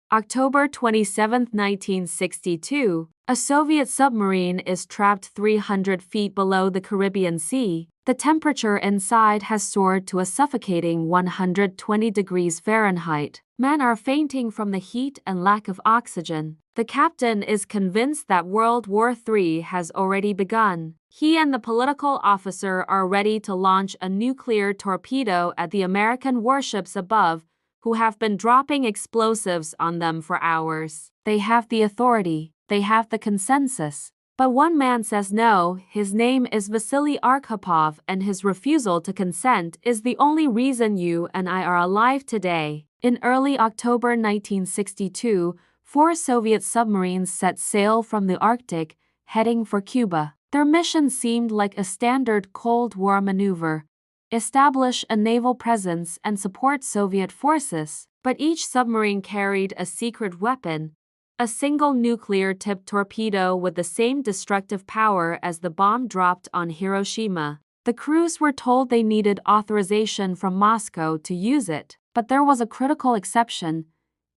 October 27, 1962, a Soviet submarine is trapped 300 feet below the Caribbean Sea. The temperature inside has soared to a suffocating 120 degrees Fahrenheit. Men are fainting from the heat and lack of oxygen. The captain is convinced that World War III has already begun. He and the political officer are ready to launch a nuclear torpedo at the American warships above, who have been dropping explosives on them for hours. They have the authority. They have the consensus. But one man says no. His name is Vasili Arkhipov, and his refusal to consent is the only reason you and I are alive today. In early October 1962, 4 Soviet submarines set sail from the Arctic, heading for Cuba. Their mission seemed like a standard Cold War maneuver: establish a naval presence and support Soviet forces. But each submarine carried a secret weapon, a single nuclear-tipped torpedo with the same destructive power as the bomb dropped on Hiroshima. The crews were told they needed authorization from Moscow to use it, but there was a critical exception.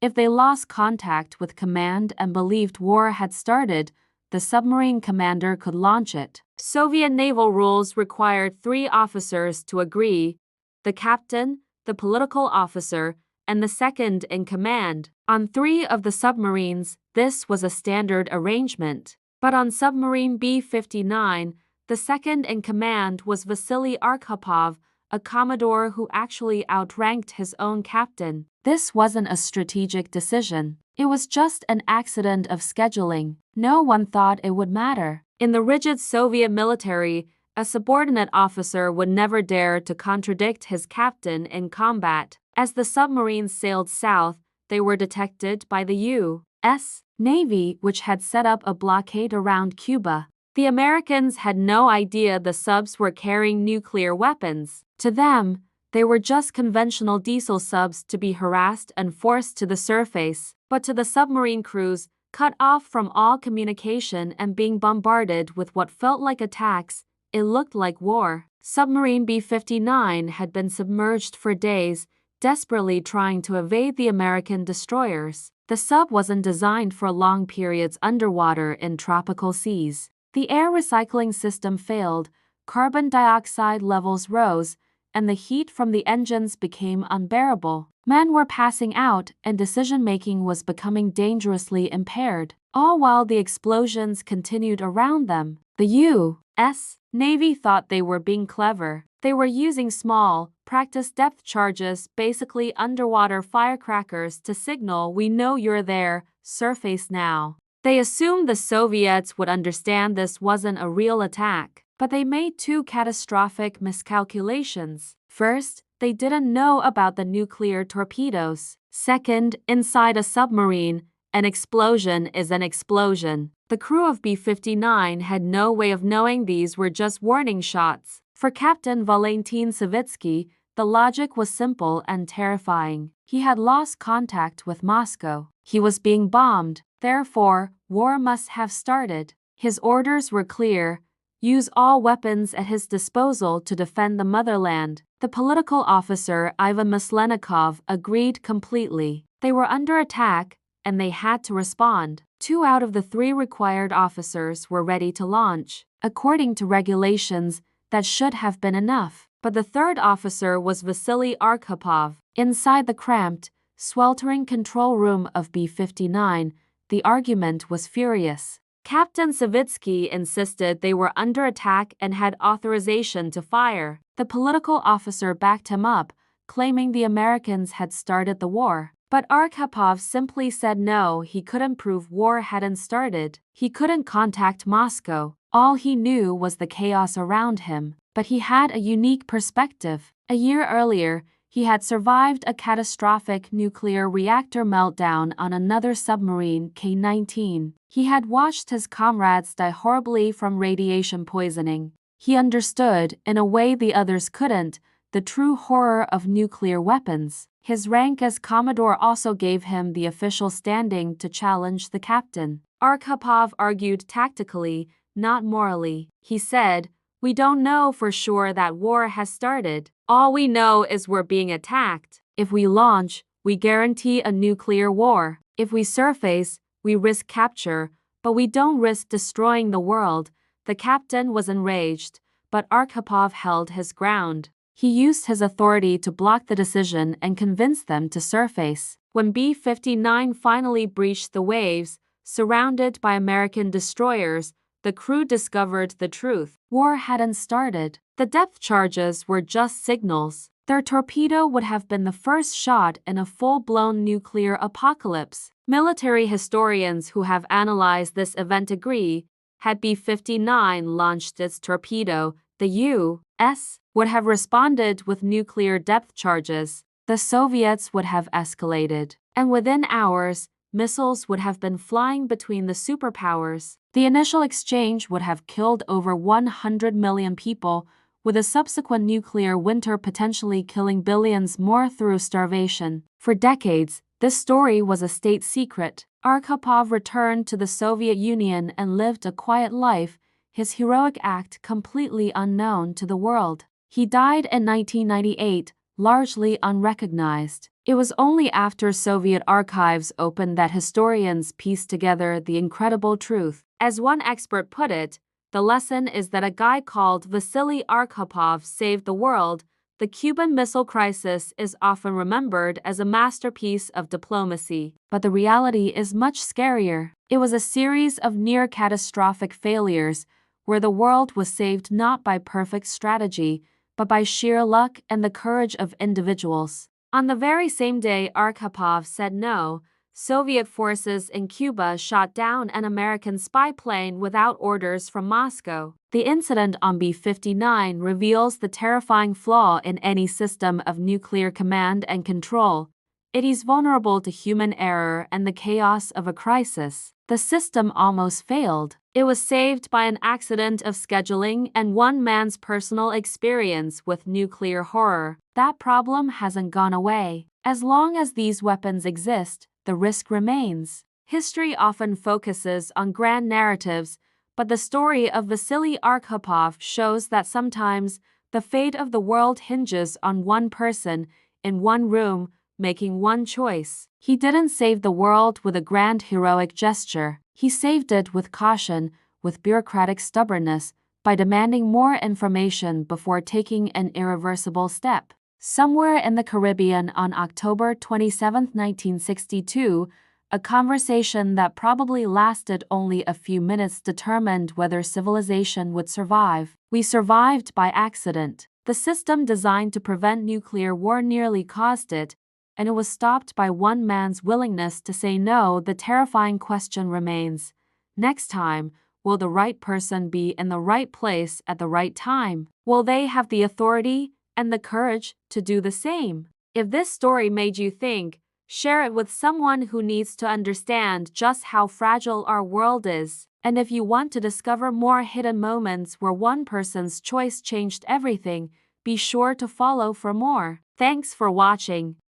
If they lost contact with command and believed war had started, the submarine commander could launch it. Soviet naval rules required 3 officers to agree: the captain, the political officer, and the second in command. On 3 of the submarines, this was a standard arrangement. But on submarine B-59, the second in command was Vasili Arkhipov, a commodore who actually outranked his own captain. This wasn't a strategic decision. It was just an accident of scheduling. No one thought it would matter. In the rigid Soviet military, a subordinate officer would never dare to contradict his captain in combat. As the submarines sailed south, they were detected by the U.S. Navy, which had set up a blockade around Cuba. The Americans had no idea the subs were carrying nuclear weapons. To them, they were just conventional diesel subs to be harassed and forced to the surface. But to the submarine crews, cut off from all communication and being bombarded with what felt like attacks, it looked like war. Submarine B-59 had been submerged for days, desperately trying to evade the American destroyers. The sub wasn't designed for long periods underwater in tropical seas. The air recycling system failed, carbon dioxide levels rose, and the heat from the engines became unbearable. Men were passing out, and decision-making was becoming dangerously impaired, all while the explosions continued around them. The U.S. Navy thought they were being clever. They were using small, practice depth charges, basically underwater firecrackers, to signal, "We know you're there, surface now." They assumed the Soviets would understand this wasn't a real attack, but they made 2 catastrophic miscalculations. First, they didn't know about the nuclear torpedoes. Second, inside a submarine, an explosion is an explosion. The crew of B-59 had no way of knowing these were just warning shots. For Captain Valentin Savitsky, the logic was simple and terrifying. He had lost contact with Moscow. He was being bombed. Therefore, war must have started. His orders were clear: use all weapons at his disposal to defend the motherland. The political officer, Ivan Maslenikov, agreed completely. They were under attack, and they had to respond. 2 out of the 3 required officers were ready to launch. According to regulations, that should have been enough. But the 3rd officer was Vasili Arkhipov. Inside the cramped, sweltering control room of B-59, the argument was furious. Captain Savitsky insisted they were under attack and had authorization to fire. The political officer backed him up, claiming the Americans had started the war. But Arkhipov simply said no, he couldn't prove war hadn't started. He couldn't contact Moscow. All he knew was the chaos around him. But he had a unique perspective. A year earlier, he had survived a catastrophic nuclear reactor meltdown on another submarine, K-19. He had watched his comrades die horribly from radiation poisoning. He understood, in a way the others couldn't, the true horror of nuclear weapons. His rank as Commodore also gave him the official standing to challenge the captain. Arkhipov argued tactically, not morally. He said, "We don't know for sure that war has started. All we know is we're being attacked. If we launch, we guarantee a nuclear war. If we surface, we risk capture, but we don't risk destroying the world. The captain was enraged, but Arkhipov held his ground. He used his authority to block the decision and convince them to surface. When B-59 finally breached the waves, surrounded by American destroyers, the crew discovered the truth. War hadn't started. The depth charges were just signals. Their torpedo would have been the first shot in a full-blown nuclear apocalypse. Military historians who have analyzed this event agree, had B-59 launched its torpedo, the U.S. would have responded with nuclear depth charges. The Soviets would have escalated, and within hours, missiles would have been flying between the superpowers. The initial exchange would have killed over 100 million people, with a subsequent nuclear winter potentially killing billions more through starvation. For decades, this story was a state secret. Arkhipov returned to the Soviet Union and lived a quiet life, his heroic act completely unknown to the world. He died in 1998, largely unrecognized. It was only after Soviet archives opened that historians pieced together the incredible truth. As one expert put it, the lesson is that a guy called Vasili Arkhipov saved the world. The Cuban Missile Crisis is often remembered as a masterpiece of diplomacy, but the reality is much scarier. It was a series of near-catastrophic failures where the world was saved not by perfect strategy, but by sheer luck and the courage of individuals. On the very same day Arkhipov said no, Soviet forces in Cuba shot down an American spy plane without orders from Moscow. The incident on B-59 reveals the terrifying flaw in any system of nuclear command and control. It is vulnerable to human error and the chaos of a crisis. The system almost failed. It was saved by an accident of scheduling and one man's personal experience with nuclear horror. That problem hasn't gone away. As long as these weapons exist, the risk remains. History often focuses on grand narratives, but the story of Vasili Arkhipov shows that sometimes the fate of the world hinges on one person in one room making one choice. He didn't save the world with a grand heroic gesture. He saved it with caution, with bureaucratic stubbornness, by demanding more information before taking an irreversible step. Somewhere in the Caribbean on October 27, 1962, a conversation that probably lasted only a few minutes determined whether civilization would survive. We survived by accident. The system designed to prevent nuclear war nearly caused it, and it was stopped by one man's willingness to say no. The terrifying question remains: next time, will the right person be in the right place at the right time? Will they have the authority and the courage to do the same? If this story made you think, share it with someone who needs to understand just how fragile our world is. And if you want to discover more hidden moments where one person's choice changed everything, be sure to follow for more. Thanks for watching.